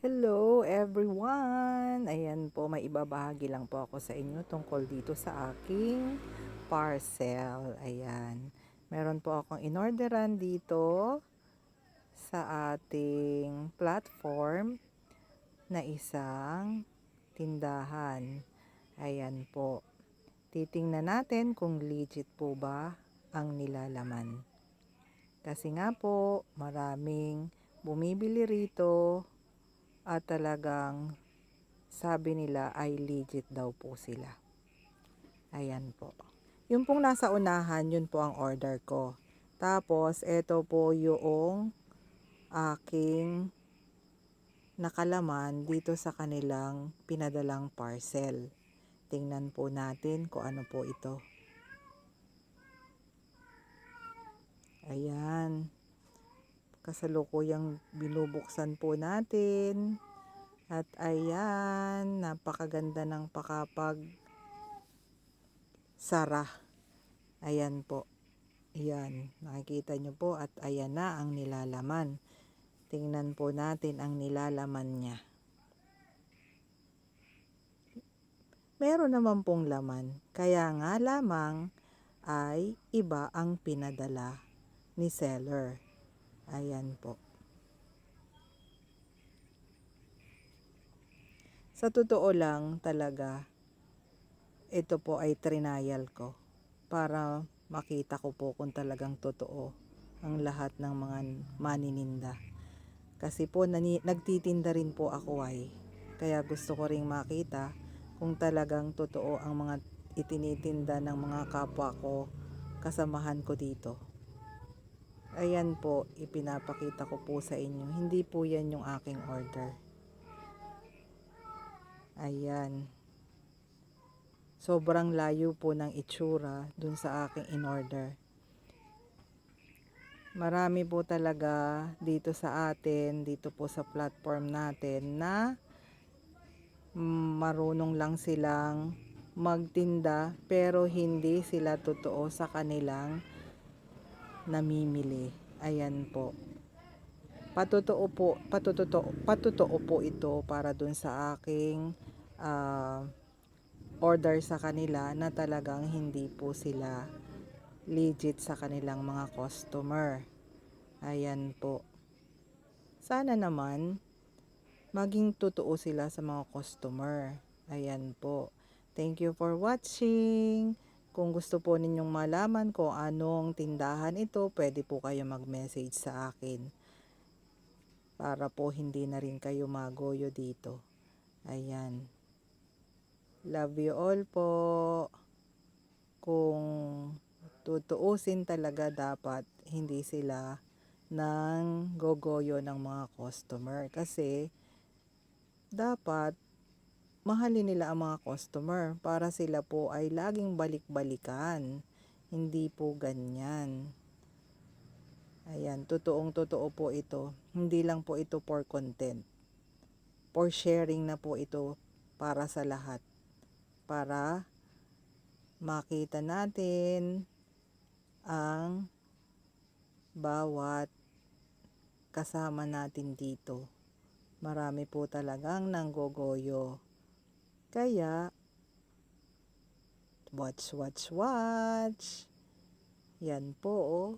Hello everyone! Ayan po, may ibabahagi lang po ako sa inyo tungkol dito sa aking parcel. Ayan. Meron po akong inorderan dito sa ating platform na isang tindahan. Ayan po. Titingnan natin kung legit po ba ang nilalaman. Kasi nga po, maraming bumibili rito at talagang sabi nila ay legit daw po sila. Ayan po. Yung pong nasa unahan, yun po ang order ko. Tapos, ito po yung aking nakalaman dito sa kanilang pinadalang parcel. Tingnan po natin kung ano po ito. Ayan. Kasalukuyang binubuksan po natin. At ayan, napakaganda ng sara. Ayan po. Ayan, nakikita nyo po at ayan na ang nilalaman. Tingnan po natin ang nilalaman niya. Meron naman pong laman. Kaya nga lamang ay iba ang pinadala ni seller. Ayan po. Sa totoo lang talaga, ito po ay trinayal ko para makita ko po kung talagang totoo ang lahat ng mga manininda. Kasi po nagtitinda rin po ako kaya gusto ko ring makita kung talagang totoo ang mga itinitinda ng mga kapwa ko, kasamahan ko dito. Ayan po, ipinapakita ko po sa inyo. Hindi po yan yung aking order. Ayan. Sobrang layo po ng itsura dun sa aking in-order. Marami po talaga dito sa atin, dito po sa platform natin na marunong lang silang magtinda pero hindi sila totoo sa kanilang namimili. Ayan po. Patotoo po ito para dun sa aking order sa kanila na talagang hindi po sila legit sa kanilang mga customer. Ayan po. Sana naman maging totoo sila sa mga customer. Ayan po. Thank you for watching. Kung gusto po ninyong malaman kung anong tindahan ito, pwede po kayo mag-message sa akin. Para po hindi na rin kayo magoyo dito. Ayan. Love you all po. Kung tutuusin talaga dapat hindi sila ng gogoyo ng mga customer. Kasi dapat mahalin nila ang mga customer para sila po ay laging balik-balikan. Hindi po ganyan. Ayan, totoo po ito. Hindi lang po ito for content. For sharing na po ito para sa lahat. Para makita natin ang bawat kasama natin dito. Marami po talagang nanggogoyo. Kaya, watch. Yan po, oh.